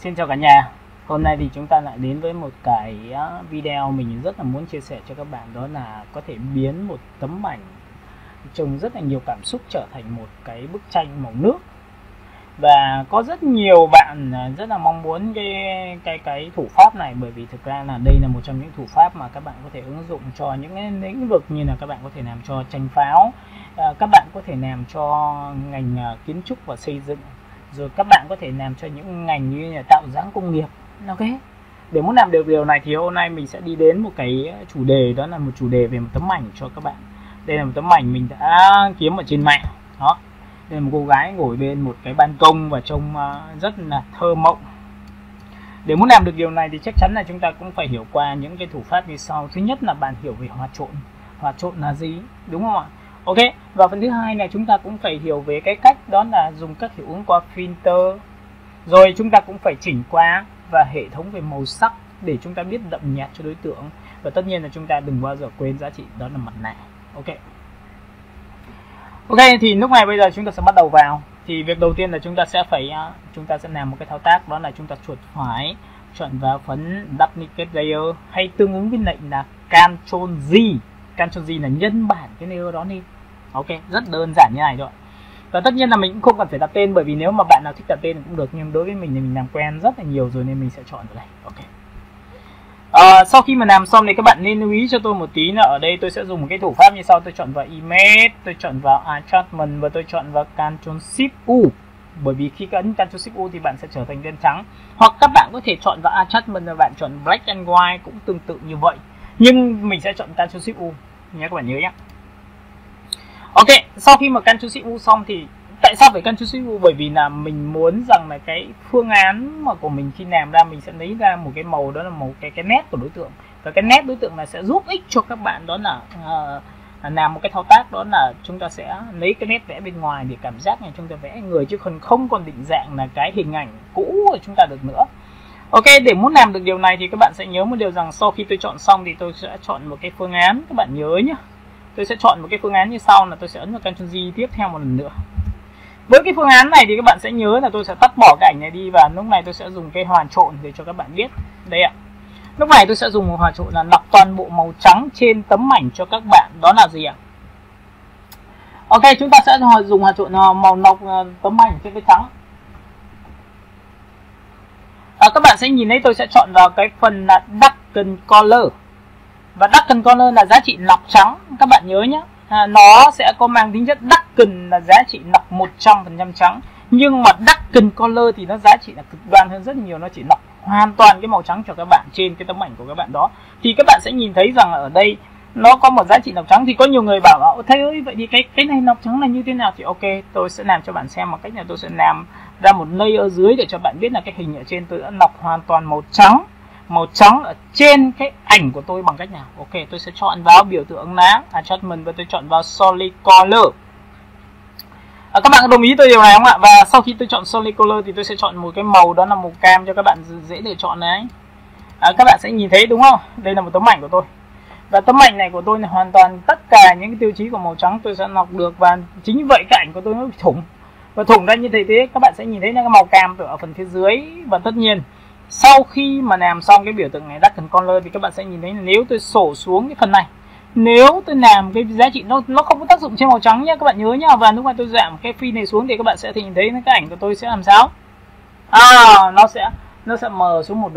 Xin chào cả nhà. Hôm nay thì chúng ta lại đến với một cái video mình rất là muốn chia sẻ cho các bạn, đó là có thể biến một tấm ảnh trông rất là nhiều cảm xúc trở thành một cái bức tranh màu nước. Và có rất nhiều bạn rất là mong muốn cái thủ pháp này, bởi vì thực ra là đây là một trong những thủ pháp mà các bạn có thể ứng dụng cho những lĩnh vực như là các bạn có thể làm cho tranh pháo, các bạn có thể làm cho ngành kiến trúc và xây dựng, rồi các bạn có thể làm cho những ngành như là tạo dáng công nghiệp. Ok, để muốn làm được điều này thì hôm nay mình sẽ đi đến một cái chủ đề, đó là một chủ đề về một tấm ảnh cho các bạn. Đây là một tấm ảnh mình đã kiếm ở trên mạng đó. Đây là một cô gái ngồi bên một cái ban công và trông rất là thơ mộng. Để muốn làm được điều này thì chắc chắn là chúng ta cũng phải hiểu qua những cái thủ pháp như sau. Thứ nhất là bạn hiểu về hòa trộn. Hòa trộn là gì, đúng không ạ? Ok, và phần thứ hai là chúng ta cũng phải hiểu về cái cách đó là dùng các hiệu ứng qua filter. Rồi chúng ta cũng phải chỉnh qua và hệ thống về màu sắc để chúng ta biết đậm nhạt cho đối tượng. Và tất nhiên là chúng ta đừng bao giờ quên giá trị đó là mặt nạ. Ok, thì lúc này bây giờ chúng ta sẽ bắt đầu vào. Thì việc đầu tiên là chúng ta sẽ làm một cái thao tác, đó là chúng ta chuột phải chọn vào phấn Duplicate Layer, hay tương ứng với lệnh là Ctrl G. Ctrl G là nhân bản cái layer đó đi. Ok, rất đơn giản như này thôi. Và tất nhiên là mình cũng không cần phải đặt tên, bởi vì nếu mà bạn nào thích đặt tên thì cũng được, nhưng đối với mình thì mình làm quen rất là nhiều rồi nên mình sẽ chọn vào đây. Ok. Sau khi mà làm xong thì các bạn nên lưu ý cho tôi một tí là ở đây tôi sẽ dùng một cái thủ pháp như sau. Tôi chọn vào Image, tôi chọn vào Adjustment và tôi chọn vào Ctrl Shift U. Bởi vì khi ấn Ctrl Shift U thì bạn sẽ trở thành đen trắng. Hoặc các bạn có thể chọn vào Adjustment và bạn chọn Black and White cũng tương tự như vậy. Nhưng mình sẽ chọn Ctrl Shift U nhé, các bạn nhớ nhé. Ok, sau khi mà Ctrl Shift U xong thì tại sao phải Ctrl Shift U? Bởi vì là mình muốn rằng là cái phương án mà của mình khi làm ra mình sẽ lấy ra một cái màu, đó là màu cái nét của đối tượng. Và cái nét đối tượng này sẽ giúp ích cho các bạn, đó là làm một cái thao tác, đó là chúng ta sẽ lấy cái nét vẽ bên ngoài để cảm giác là chúng ta vẽ người, chứ không còn định dạng là cái hình ảnh cũ của chúng ta được nữa. Ok, để muốn làm được điều này thì các bạn sẽ nhớ một điều rằng sau khi tôi chọn xong thì tôi sẽ chọn một cái phương án, các bạn nhớ nhé. Tôi sẽ chọn một cái phương án như sau, là tôi sẽ ấn vào Ctrl G tiếp theo một lần nữa. Với cái phương án này thì các bạn sẽ nhớ là tôi sẽ tắt bỏ cái ảnh này đi, và lúc này tôi sẽ dùng cái hòa trộn để cho các bạn biết. Đây ạ. Lúc này tôi sẽ dùng một hòa trộn là lọc toàn bộ màu trắng trên tấm ảnh cho các bạn. Đó là gì ạ? Ok, chúng ta sẽ dùng hòa trộn màu lọc tấm ảnh trên cái trắng. Các bạn sẽ nhìn thấy tôi sẽ chọn vào cái phần là Darken Color. Và Darken Color là giá trị lọc trắng, các bạn nhớ nhé. Nó sẽ có mang tính chất Darken là giá trị lọc 100% trắng. Nhưng mà Darken Color thì nó giá trị là cực đoan hơn rất nhiều, nó chỉ lọc hoàn toàn cái màu trắng cho các bạn trên cái tấm ảnh của các bạn đó. Thì các bạn sẽ nhìn thấy rằng ở đây nó có một giá trị lọc trắng. Thì có nhiều người bảo thầy ơi, vậy thì cái này lọc trắng là như thế nào? Thì ok, tôi sẽ làm cho bạn xem một cách là tôi sẽ làm ra một layer ở dưới để cho bạn biết là cái hình ở trên tôi đã lọc hoàn toàn màu trắng ở trên cái ảnh của tôi bằng cách nào. Ok, tôi sẽ chọn vào biểu tượng lá Adjustment và tôi chọn vào Solid Color. Các bạn có đồng ý tôi điều này không ạ? Và sau khi tôi chọn Solid Color thì tôi sẽ chọn một cái màu, đó là màu cam cho các bạn dễ lựa chọn này. Các bạn sẽ nhìn thấy đúng không? Đây là một tấm ảnh của tôi. Và tấm ảnh này của tôi là hoàn toàn tất cả những cái tiêu chí của màu trắng tôi sẽ lọc được, và chính như vậy cái ảnh của tôi nó bị thủng. Và thủng ra như thế các bạn sẽ nhìn thấy là cái màu cam ở phần phía dưới. Và tất nhiên sau khi mà làm xong cái biểu tượng này Darken Color thì các bạn sẽ nhìn thấy là nếu tôi sổ xuống cái phần này, nếu tôi làm cái giá trị nó không có tác dụng trên màu trắng nhé, các bạn nhớ nhá. Và lúc này tôi giảm cái phi này xuống thì các bạn sẽ nhìn thấy cái ảnh của tôi sẽ làm sao? Nó sẽ mờ xuống một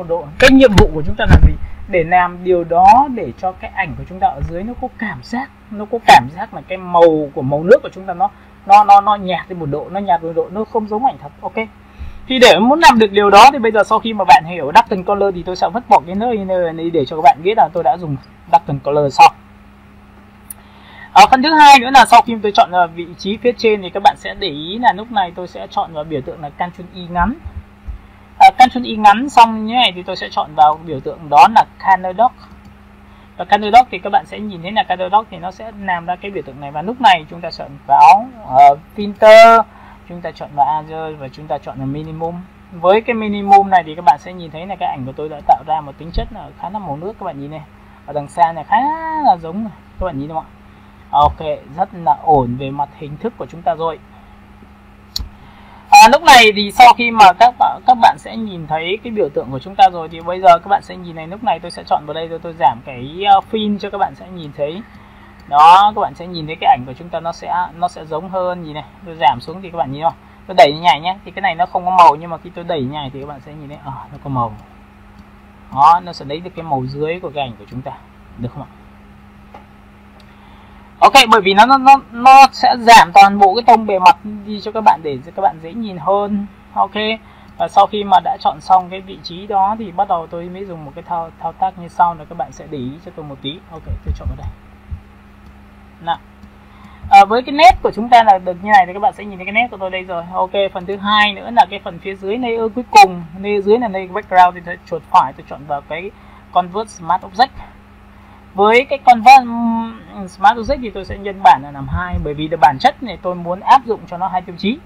độ, Cái nhiệm vụ của chúng ta là gì? Để làm điều đó để cho cái ảnh của chúng ta ở dưới nó có cảm giác là cái màu của màu nước của chúng ta nó nhạt đi một độ, nó không giống ảnh thật. Ok. Thì để muốn làm được điều đó thì bây giờ sau khi mà bạn hiểu Darken Color thì tôi sẽ vứt bỏ cái nơi này để cho các bạn biết là tôi đã dùng Darken Color xong. Phần thứ hai nữa là sau khi tôi chọn vị trí phía trên thì các bạn sẽ để ý là lúc này tôi sẽ chọn vào biểu tượng là Ctrl Y ngắn. Ctrl Y ngắn xong như này thì tôi sẽ chọn vào biểu tượng đó là Color Dock. Và Color Dock thì các bạn sẽ nhìn thấy là Color Dock thì nó sẽ làm ra cái biểu tượng này. Và lúc này chúng ta chọn vào Filter, chúng ta chọn vào Other và chúng ta chọn vào Minimum. Với cái Minimum này thì các bạn sẽ nhìn thấy là cái ảnh của tôi đã tạo ra một tính chất là khá là màu nước. Các bạn nhìn này, ở đằng xa này khá là giống này. Các bạn nhìn không ạ? Ok, rất là ổn về mặt hình thức của chúng ta rồi. Lúc này thì sau khi mà các bạn sẽ nhìn thấy cái biểu tượng của chúng ta rồi thì bây giờ các bạn sẽ nhìn này, lúc này tôi sẽ chọn vào đây rồi tôi giảm cái fill cho các bạn sẽ nhìn thấy. Đó, các bạn sẽ nhìn thấy cái ảnh của chúng ta nó sẽ giống hơn. Nhìn này, tôi giảm xuống thì các bạn nhìn không? Tôi đẩy nhảy nhé, thì cái này nó không có màu, nhưng mà khi tôi đẩy nhảy thì các bạn sẽ nhìn thấy nó có màu. Đó, nó sẽ lấy được cái màu dưới của cái ảnh của chúng ta, được không ạ? Ok, bởi vì nó sẽ giảm toàn bộ cái tông bề mặt đi cho các bạn để các bạn dễ nhìn hơn. Ok, và sau khi mà đã chọn xong cái vị trí đó thì bắt đầu tôi mới dùng một cái thao tác như sau, là các bạn sẽ để ý cho tôi một tí. Ok, tôi chọn vào đây. Nào, với cái nét của chúng ta là được như này thì các bạn sẽ nhìn thấy cái nét của tôi đây rồi. Ok, phần thứ hai nữa là cái phần phía dưới layer cuối cùng, layer dưới là layer background, thì tôi chuột phải tôi chọn vào cái convert smart object. Với cái convert smart object thì tôi sẽ nhân bản là làm 2, bởi vì bản chất này tôi muốn áp dụng cho nó hai tiêu chí.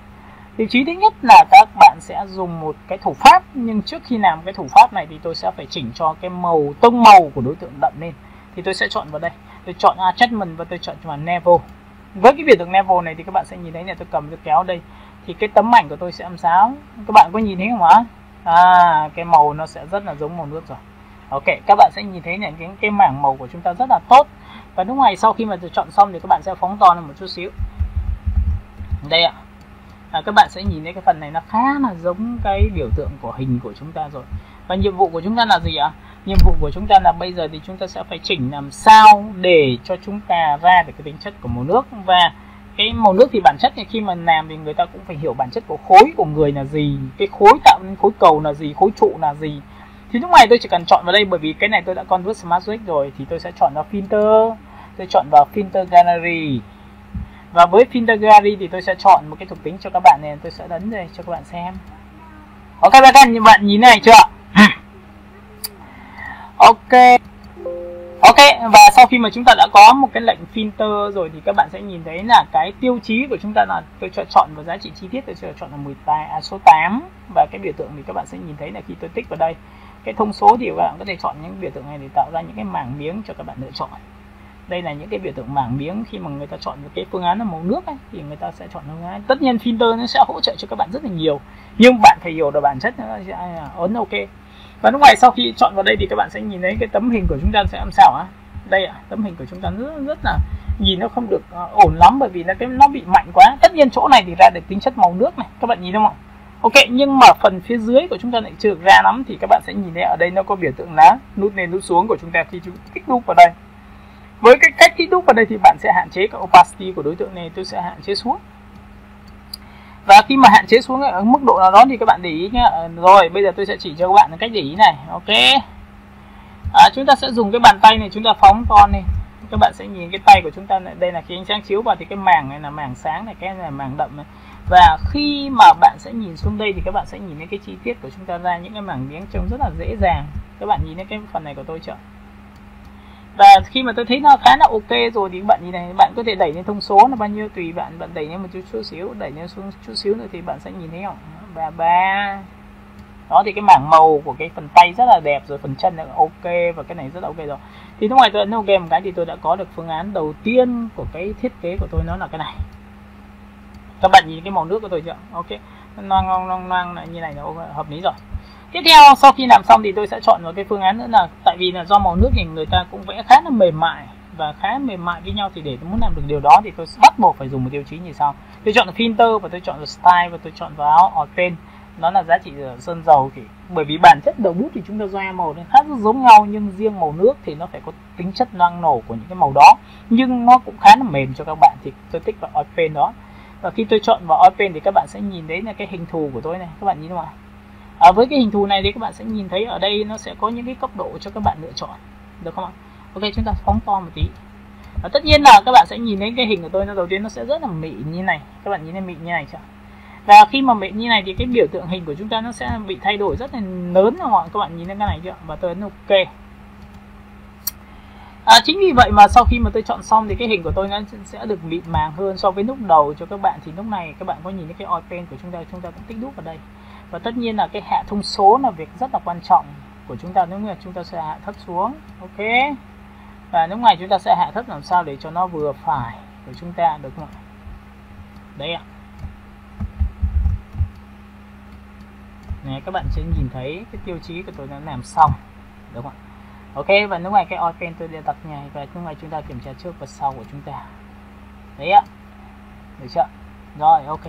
Tiêu chí thứ nhất là các bạn sẽ dùng một cái thủ pháp, nhưng trước khi làm cái thủ pháp này thì tôi sẽ phải chỉnh cho cái tông màu của đối tượng đậm lên. Thì tôi sẽ chọn vào đây, tôi chọn adjustment và tôi chọn vào level. Với cái biểu tượng level này thì các bạn sẽ nhìn thấy là tôi cầm tôi kéo đây thì cái tấm ảnh của tôi sẽ làm sao? Các bạn có nhìn thấy không ạ? Cái màu nó sẽ rất là giống màu nước rồi. Ok, các bạn sẽ nhìn thấy là cái mảng màu của chúng ta rất là tốt. Và lúc này sau khi mà tôi chọn xong thì các bạn sẽ phóng to lên một chút xíu. Đây ạ. Các bạn sẽ nhìn thấy cái phần này nó khá là giống cái biểu tượng của hình của chúng ta rồi. Và nhiệm vụ của chúng ta là gì ạ? Nhiệm vụ của chúng ta là bây giờ thì chúng ta sẽ phải chỉnh làm sao để cho chúng ta ra được cái tính chất của màu nước. Và cái màu nước thì bản chất thì khi mà làm thì người ta cũng phải hiểu bản chất của khối của người là gì, cái khối tạo nên khối cầu là gì, khối trụ là gì. Thì lúc này tôi chỉ cần chọn vào đây, bởi vì cái này tôi đã convert smart object rồi, thì tôi sẽ chọn vào filter, tôi chọn vào filter gallery. Và với filter gallery thì tôi sẽ chọn một cái thuộc tính cho các bạn này, tôi sẽ ấn đây cho các bạn xem. Ok các bạn nhìn này chưa? Ok, và sau khi mà chúng ta đã có một cái lệnh filter rồi thì các bạn sẽ nhìn thấy là cái tiêu chí của chúng ta là tôi chọn vào giá trị chi tiết, tôi sẽ chọn là số 8. Và cái biểu tượng thì các bạn sẽ nhìn thấy là khi tôi tích vào đây cái thông số thì các bạn có thể chọn những biểu tượng này để tạo ra những cái mảng miếng cho các bạn lựa chọn. Đây là những cái biểu tượng mảng miếng khi mà người ta chọn một cái phương án là màu nước ấy, thì người ta sẽ chọn phương án. Tất nhiên filter nó sẽ hỗ trợ cho các bạn rất là nhiều, nhưng bạn phải hiểu được bản chất nó sẽ ấn ok. Và lúc này sau khi chọn vào đây thì các bạn sẽ nhìn thấy cái tấm hình của chúng ta sẽ làm sao á? Đây ạ, tấm hình của chúng ta rất là nhìn nó không được ổn lắm, bởi vì nó bị mạnh quá. Tất nhiên chỗ này thì ra được tính chất màu nước này, các bạn nhìn không ạ? Ok, nhưng mà phần phía dưới của chúng ta lại chưa được ra lắm, thì các bạn sẽ nhìn thấy ở đây nó có biểu tượng lá nút lên nút xuống của chúng ta khi chúng kích đúp vào đây. Với cái cách kích đúp vào đây thì bạn sẽ hạn chế cái opacity của đối tượng này, tôi sẽ hạn chế xuống. Và khi mà hạn chế xuống ở mức độ nào đó thì các bạn để ý nhé. Rồi bây giờ tôi sẽ chỉ cho các bạn cách để ý này. Ok, chúng ta sẽ dùng cái bàn tay này, chúng ta phóng to này. Các bạn sẽ nhìn cái tay của chúng ta này. Đây là khi ánh sáng chiếu vào thì cái mảng này là mảng sáng này, cái này là mảng đậm này. Và khi mà bạn sẽ nhìn xuống đây thì các bạn sẽ nhìn thấy cái chi tiết của chúng ta ra những cái mảng miếng trông rất là dễ dàng. Các bạn nhìn thấy cái phần này của tôi chưa? Và khi mà tôi thấy nó khá là ok rồi thì các bạn nhìn này, bạn có thể đẩy lên thông số là bao nhiêu tùy bạn, bạn đẩy lên một chút xíu, đẩy lên xuống chút xíu nữa thì bạn sẽ nhìn thấy không? Ba. Đó thì cái mảng màu của cái phần tay rất là đẹp rồi, phần chân là ok và cái này rất là ok rồi. Thì lúc này tôi ấn ok một cái thì tôi đã có được phương án đầu tiên của cái thiết kế của tôi, nó là cái này. Các bạn nhìn cái màu nước của tôi chưa? Ok, loang như này là hợp lý rồi. Tiếp theo sau khi làm xong thì tôi sẽ chọn một cái phương án nữa là, tại vì là do màu nước thì người ta cũng vẽ khá là mềm mại và khá mềm mại với nhau, thì để tôi muốn làm được điều đó thì tôi bắt buộc phải dùng một tiêu chí như sau. Tôi chọn filter và tôi chọn style và tôi chọn vào pen, đó là giá trị sơn dầu. Bởi vì bản chất đầu bút thì chúng ta doa màu nó khá rất giống nhau, nhưng riêng màu nước thì nó phải có tính chất loang nổ của những cái màu đó, nhưng nó cũng khá là mềm cho các bạn, thì tôi tích vào pen đó. Và khi tôi chọn vào pen thì các bạn sẽ nhìn thấy là cái hình thù của tôi này, các bạn nhìn không ạ? Với cái hình thù này thì các bạn sẽ nhìn thấy ở đây nó sẽ có những cái cấp độ cho các bạn lựa chọn, được không ạ? Ok, chúng ta phóng to một tí. Tất nhiên là các bạn sẽ nhìn thấy cái hình của tôi, nó đầu tiên nó sẽ rất là mịn như này, các bạn nhìn thấy mịn như này chưa? Và khi mà mịn như này thì cái biểu tượng hình của chúng ta nó sẽ bị thay đổi rất là lớn, đúng không ạ? Các bạn nhìn thấy cái này chưa? Và tôi ấn ok. Chính vì vậy mà sau khi mà tôi chọn xong thì cái hình của tôi nó sẽ được mịn màng hơn so với lúc đầu cho các bạn. Thì lúc này các bạn có nhìn thấy cái pen của chúng ta cũng tích đúp vào đây. Và tất nhiên là cái hạ thông số là việc rất là quan trọng của chúng ta, nếu như chúng ta sẽ hạ thấp xuống. Ok, và lúc này chúng ta sẽ hạ thấp làm sao để cho nó vừa phải của chúng ta, được không ạ? Đấy ạ. Này, các bạn sẽ nhìn thấy cái tiêu chí của tôi đã làm xong, đúng không ạ? Ok, và lúc này cái oil paint tôi đã đặt nhảy, và lúc này chúng ta kiểm tra trước và sau của chúng ta. Đấy ạ, được chưa? Rồi, ok.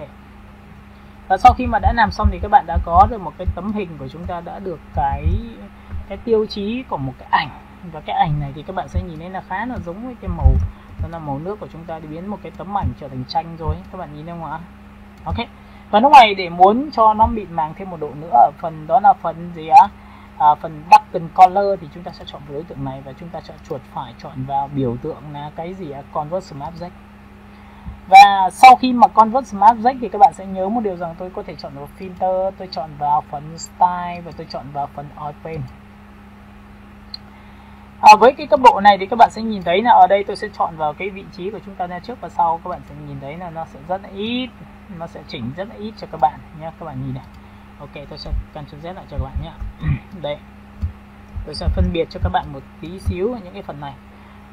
Và sau khi mà đã làm xong thì các bạn đã có được một cái tấm hình của chúng ta, đã được cái tiêu chí của một cái ảnh. Và cái ảnh này thì các bạn sẽ nhìn thấy là khá là giống với cái màu, đó là màu nước của chúng ta, để biến một cái tấm ảnh trở thành tranh rồi. Các bạn nhìn thấy không ạ? Ok. Và lúc này để muốn cho nó mịn màng thêm một độ nữa ở phần đó là phần gì á? Phần darken color thì chúng ta sẽ chọn vào đối tượng này và chúng ta sẽ chuột phải chọn vào biểu tượng là cái gì á? Convert Smart Object. Và sau khi mà Convert Smart Object thì các bạn sẽ nhớ một điều rằng tôi có thể chọn vào filter, tôi chọn vào phần style và tôi chọn vào phần oil paint. Với cái cấp độ này thì các bạn sẽ nhìn thấy là ở đây tôi sẽ chọn vào cái vị trí của chúng ta ra trước và sau. Các bạn sẽ nhìn thấy là nó sẽ rất là ít, nó sẽ chỉnh rất là ít cho các bạn nhé. Các bạn nhìn này. Ok, tôi sẽ Ctrl Z lại cho các bạn nhé. Đây, tôi sẽ phân biệt cho các bạn một tí xíu những cái phần này.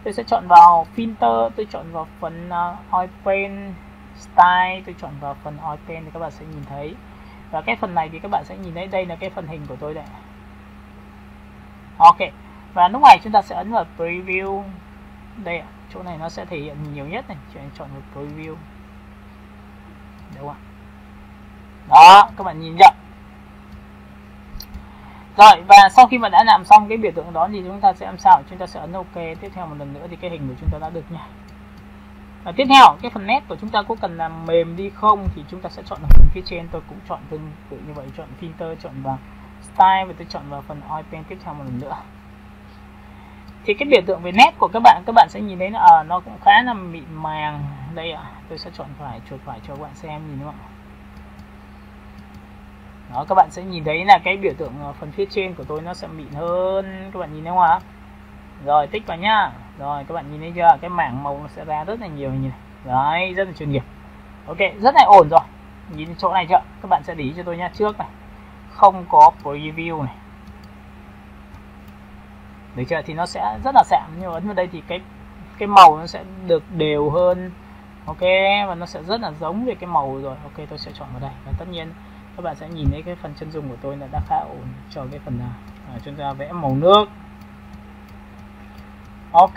Tôi sẽ chọn vào filter, tôi chọn vào phần oil paint, style, tôi chọn vào phần oil paint thì các bạn sẽ nhìn thấy. Và cái phần này thì các bạn sẽ nhìn thấy đây là cái phần hình của tôi đây. Ok. Và lúc này chúng ta sẽ ấn vào preview. Đây, chỗ này nó sẽ thể hiện nhiều nhất này, chọn vào preview. Đúng không ạ? Đó, các bạn nhìn nhận. Rồi, và sau khi mà đã làm xong cái biểu tượng đó thì chúng ta sẽ làm sao? Chúng ta sẽ ấn OK. Tiếp theo một lần nữa thì cái hình của chúng ta đã được nha. Và tiếp theo, cái phần nét của chúng ta có cần làm mềm đi không thì chúng ta sẽ chọn ở phần phía trên. Tôi cũng chọn tương tự như vậy, chọn filter, chọn vào style và tôi chọn vào phần oil paint tiếp theo một lần nữa. Thì cái biểu tượng về nét của các bạn sẽ nhìn thấy là nó cũng khá là mịn màng. Đây ạ, tôi sẽ chọn phải, chuột phải cho các bạn xem, nhìn đúng không ạ? Đó, các bạn sẽ nhìn thấy là cái biểu tượng phần phía trên của tôi nó sẽ mịn hơn, các bạn nhìn thấy không ạ? Rồi, tích vào nhá. Rồi, các bạn nhìn thấy chưa? Cái mảng màu nó sẽ ra rất là nhiều như này. Đấy, rất là chuyên nghiệp. Ok, rất là ổn rồi. Nhìn chỗ này chưa? Các bạn sẽ để ý cho tôi nha, trước này không có preview này. Được chưa? Thì nó sẽ rất là sạm, nhưng mà ấn vào đây thì cái màu nó sẽ được đều hơn. Ok, và nó sẽ rất là giống về cái màu rồi. Ok, tôi sẽ chọn vào đây. Và tất nhiên các bạn sẽ nhìn thấy cái phần chân dung của tôi là đã khá ổn cho cái phần nào. Chúng ta vẽ màu nước. Ok,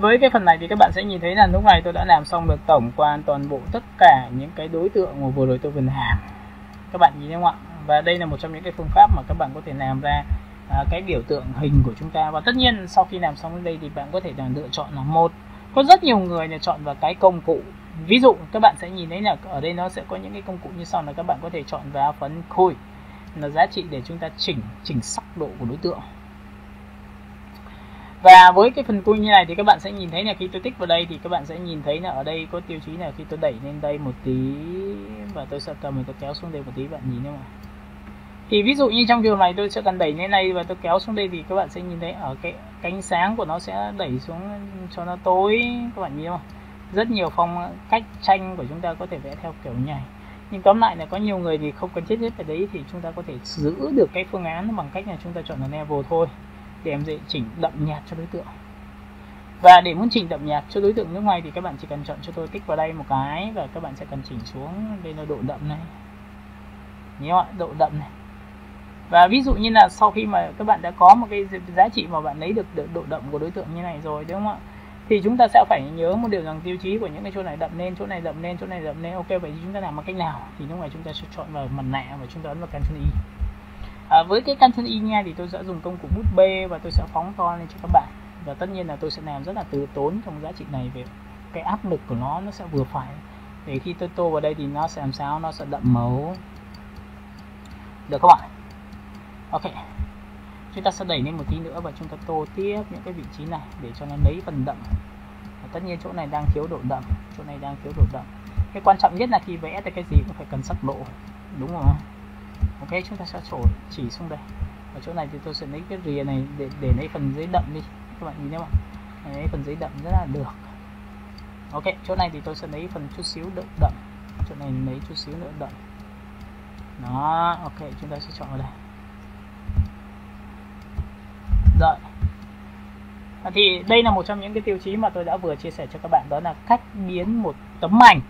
với cái phần này thì các bạn sẽ nhìn thấy là lúc này tôi đã làm xong được tổng quan toàn bộ tất cả những cái đối tượng mà vừa rồi tôi vừa làm. Các bạn nhìn thấy không ạ? Và đây là một trong những cái phương pháp mà các bạn có thể làm ra cái biểu tượng hình của chúng ta. Và tất nhiên sau khi làm xong đến đây thì bạn có thể lựa chọn là một. Có rất nhiều người là chọn vào cái công cụ. Ví dụ các bạn sẽ nhìn thấy là ở đây nó sẽ có những cái công cụ như sau, là các bạn có thể chọn vào phần khôi là giá trị để chúng ta chỉnh sắc độ của đối tượng. Và với cái phần cui như này thì các bạn sẽ nhìn thấy là khi tôi tích vào đây thì các bạn sẽ nhìn thấy là ở đây có tiêu chí là khi tôi đẩy lên đây một tí và tôi sẽ cầm tôi kéo xuống đây một tí, bạn nhìn thấy không ạ? Thì ví dụ như trong trường này tôi sẽ cần đẩy lên đây và tôi kéo xuống đây thì các bạn sẽ nhìn thấy ở cái ánh sáng của nó sẽ đẩy xuống cho nó tối, các bạn nhìn không? Rất nhiều phong cách tranh của chúng ta có thể vẽ theo kiểu như này. Nhưng tóm lại là có nhiều người thì không cần thiết hết phải đấy, thì chúng ta có thể giữ được cái phương án bằng cách là chúng ta chọn là level thôi, để em dễ chỉnh đậm nhạt cho đối tượng. Và để muốn chỉnh đậm nhạt cho đối tượng nước ngoài thì các bạn chỉ cần chọn cho tôi tích vào đây một cái và các bạn sẽ cần chỉnh xuống đây là độ đậm này, nhớ ạ, độ đậm này. Và ví dụ như là sau khi mà các bạn đã có một cái giá trị mà bạn lấy được độ đậm của đối tượng như này rồi, đúng không ạ? Thì chúng ta sẽ phải nhớ một điều rằng tiêu chí của những cái chỗ này đậm lên, chỗ này đậm lên, chỗ này đậm lên. Ok, vậy thì chúng ta làm bằng cách nào? Thì lúc này chúng ta sẽ chọn vào mặt nạ và chúng ta ấn vào Ctrl Y. Với cái Ctrl Y nha thì tôi sẽ dùng công cụ bút B và tôi sẽ phóng to lên cho các bạn. Và tất nhiên là tôi sẽ làm rất là từ tốn trong giá trị này, về cái áp lực của nó sẽ vừa phải. Để khi tôi tô vào đây thì nó sẽ làm sao? Nó sẽ đậm màu. Được không ạ? Ok, chúng ta sẽ đẩy lên một tí nữa và chúng ta tô tiếp những cái vị trí này để cho nó lấy phần đậm. Và tất nhiên chỗ này đang thiếu độ đậm, chỗ này đang thiếu độ đậm. Cái quan trọng nhất là khi vẽ thì cái gì cũng phải cần sắc độ, đúng không? Ok, chúng ta sẽ chỉ xuống đây. Ở chỗ này thì tôi sẽ lấy cái rìa này để lấy phần giấy đậm đi, các bạn nhìn thấy không ạ? Lấy phần giấy đậm rất là được. Ok, chỗ này thì tôi sẽ lấy phần chút xíu đậm, chỗ này lấy chút xíu nữa đậm. Đó, ok, chúng ta sẽ chọn vào đây. Rồi. Thì đây là một trong những cái tiêu chí mà tôi đã vừa chia sẻ cho các bạn, đó là cách biến một tấm ảnh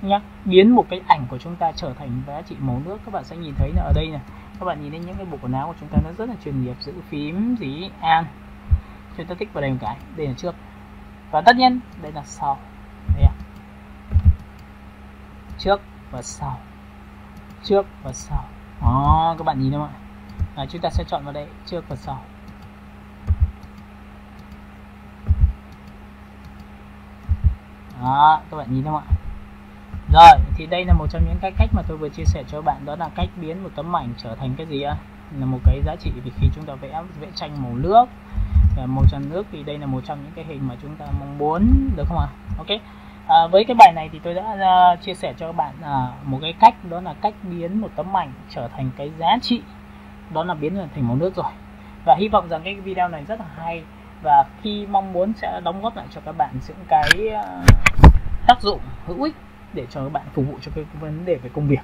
nhá, biến một cái ảnh của chúng ta trở thành giá trị màu nước. Các bạn sẽ nhìn thấy là ở đây này Các bạn nhìn thấy những cái bộ quần áo của chúng ta nó rất là chuyên nghiệp, giữ phím gì an. Chúng ta tích vào đây một cái, đây là trước. Và tất nhiên đây là sau. Đây à? Trước và sau. Trước và sau. Đó, các bạn nhìn không ạ? Chúng ta sẽ chọn vào đây trước và sau. Đó, các bạn nhìn không ạ? Rồi, thì đây là một trong những cái cách mà tôi vừa chia sẻ cho các bạn, đó là cách biến một tấm ảnh trở thành cái gì ạ? Là một cái giá trị. Vì khi chúng ta vẽ tranh màu nước, màu trắng nước thì đây là một trong những cái hình mà chúng ta mong muốn, được không ạ? Ok. Với cái bài này thì tôi đã chia sẻ cho các bạn một cái cách, đó là cách biến một tấm ảnh trở thành cái giá trị, đó là biến thành màu nước rồi. Và hy vọng rằng cái video này rất là hay, và khi mong muốn sẽ đóng góp lại cho các bạn những cái tác dụng hữu ích để cho các bạn phục vụ cho cái vấn đề về công việc.